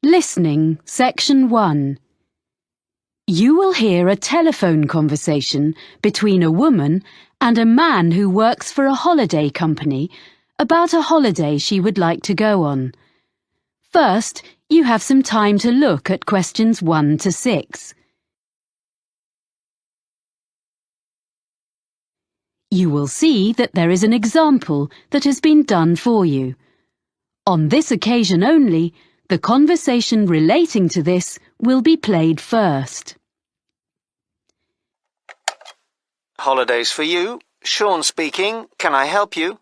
Listening Section 1. You will hear a telephone conversation between a woman and a man who works for a holiday company about a holiday she would like to go on. First, you have some time to look at questions 1 to 6. You will see that there is an example that has been done for you. On this occasion only, the conversation relating to this will be played first. Holidays for you. Sean speaking. Can I help you?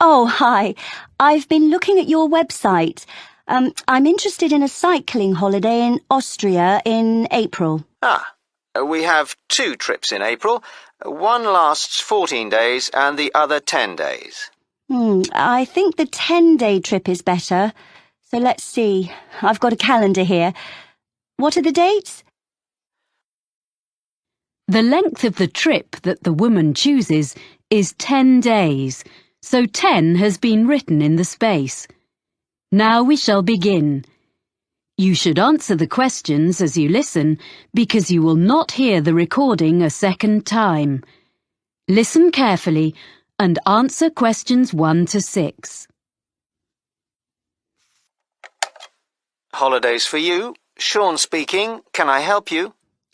Oh, hi. I've been looking at your website. I'm interested in a cycling holiday in Austria in April. We have 2 trips in April. One lasts 14 days and the other 10 days. I think the 10-day trip is better. So let's see. I've got a calendar here. What are the dates? The length of the trip that the woman chooses is 10 days, so 10 has been written in the space. Now we shall begin. You should answer the questions as you listen because you will not hear the recording a second time. Listen carefully and answer questions 1 to 6. Holidays for you. Sean speaking. Can I help you?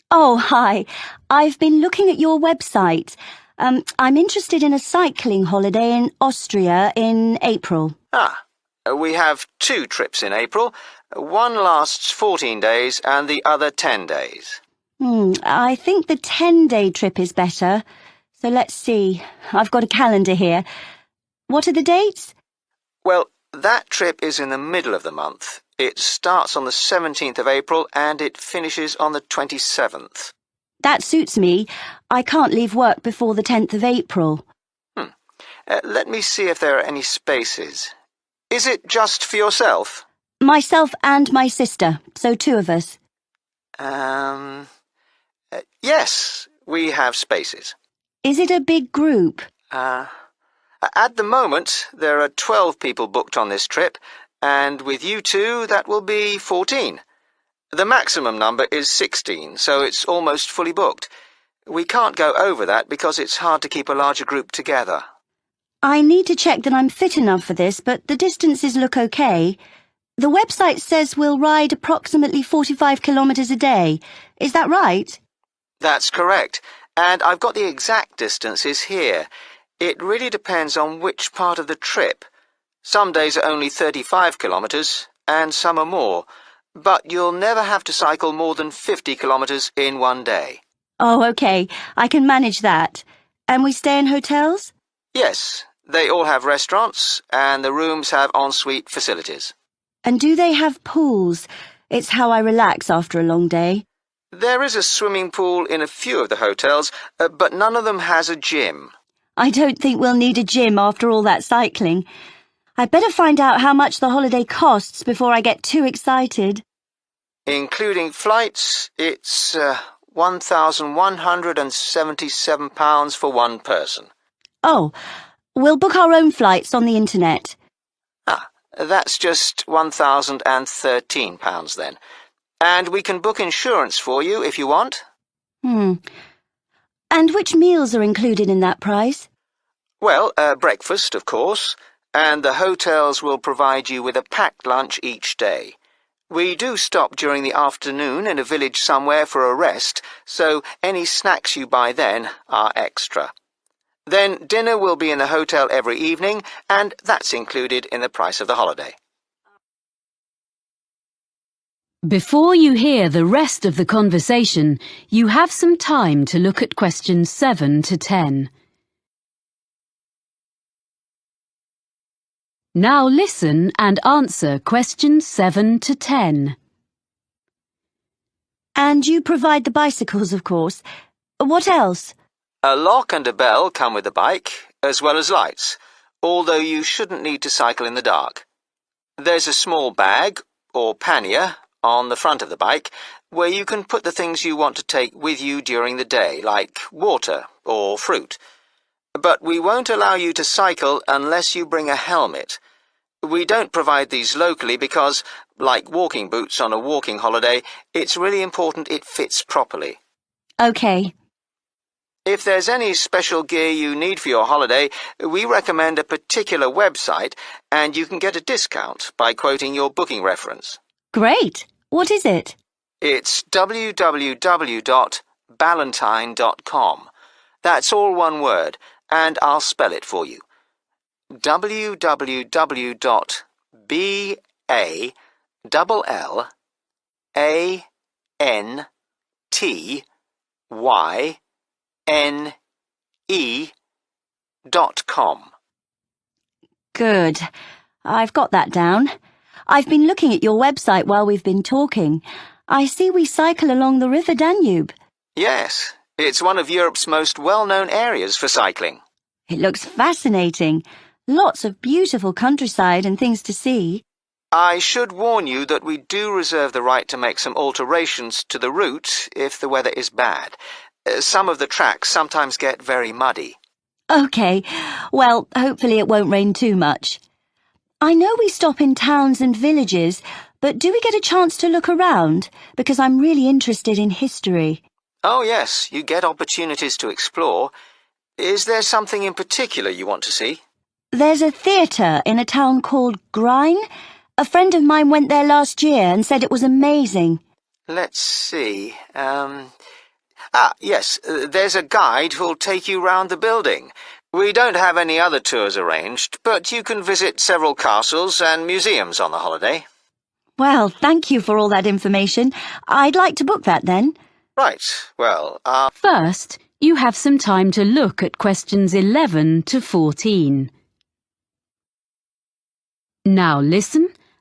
Oh, hi. I've been looking at your website. I'm interested in a cycling holiday in Austria in April. We have 2 trips in April. One lasts 14 days and the other 10 days. I think the 10-day trip is better. So let's see. I've got a calendar here. What are the dates? Well, that trip is in the middle of the month. It starts on the 17th of April and it finishes on the 27th. That suits me. I can't leave work before the 10th of April. Let me see if there are any spaces. Is it just for yourself? Myself and my sister, so 2 of us. Yes, we have spaces. Is it a big group? At the moment, there are 12 people booked on this trip, and with you 2, that will be 14. The maximum number is 16, so it's almost fully booked. We can't go over that because it's hard to keep a larger group together. I need to check that I'm fit enough for this, but the distances look okay. The website says we'll ride approximately 45 kilometres a day. Is that right? That's correct, and I've got the exact distances here. It really depends on which part of the trip. Some days are only 35 kilometres, and some are more, but you'll never have to cycle more than 50 kilometres in one day. Oh, okay. I can manage that. And we stay in hotels? Yes, they all have restaurants, and the rooms have ensuite facilities. And do they have pools? It's how I relax after a long day. There is a swimming pool in a few of the hotels, but none of them has a gym. I don't think we'll need a gym after all that cycling. I'd better find out how much the holiday costs before I get too excited. Including flights, it's £1,177 for one person. Oh, we'll book our own flights on the internet. That's just £1,013 then. And we can book insurance for you if you want. And which meals are included in that price? Well, breakfast, of course, and the hotels will provide you with a packed lunch each day. We do stop during the afternoon in a village somewhere for a rest, so any snacks you buy then are extra. Then dinner will be in the hotel every evening, and that's included in the price of the holiday. Before you hear the rest of the conversation, you have some time to look at questions 7 to 10. Now listen and answer questions 7 to 10. And you provide the bicycles, of course. What else? A lock and a bell come with the bike, as well as lights, although you shouldn't need to cycle in the dark. There's a small bag, or pannier, on the front of the bike, where you can put the things you want to take with you during the day, like water or fruit. But we won't allow you to cycle unless you bring a helmet. We don't provide these locally because, like walking boots on a walking holiday, it's really important it fits properly. OK. If there's any special gear you need for your holiday, we recommend a particular website, and you can get a discount by quoting your booking reference. Great. What is it? It's www.ballantine.com. That's all one word, and I'll spell it for you. www.ballantine.com. Good. I've got that down. I've been looking at your website while we've been talking. I see we cycle along the River Danube. Yes, it's one of Europe's most well-known areas for cycling. It looks fascinating. Lots of beautiful countryside and things to see. I should warn you that we do reserve the right to make some alterations to the route if the weather is bad. Some of the tracks sometimes get very muddy. OK. Well, hopefully it won't rain too much. I know we stop in towns and villages, but do we get a chance to look around? Because I'm really interested in history. Oh, yes, you get opportunities to explore. Is there something in particular you want to see? There's a theatre in a town called Grine. A friend of mine went there last year and said it was amazing. Let's see. Yes, there's a guide who'll take you round the building. We don't have any other tours arranged, but you can visit several castles and museums on the holiday. Well, thank you for all that information. I'd like to book that then. Right, well, First, you have some time to look at questions 11 to 14. Now listen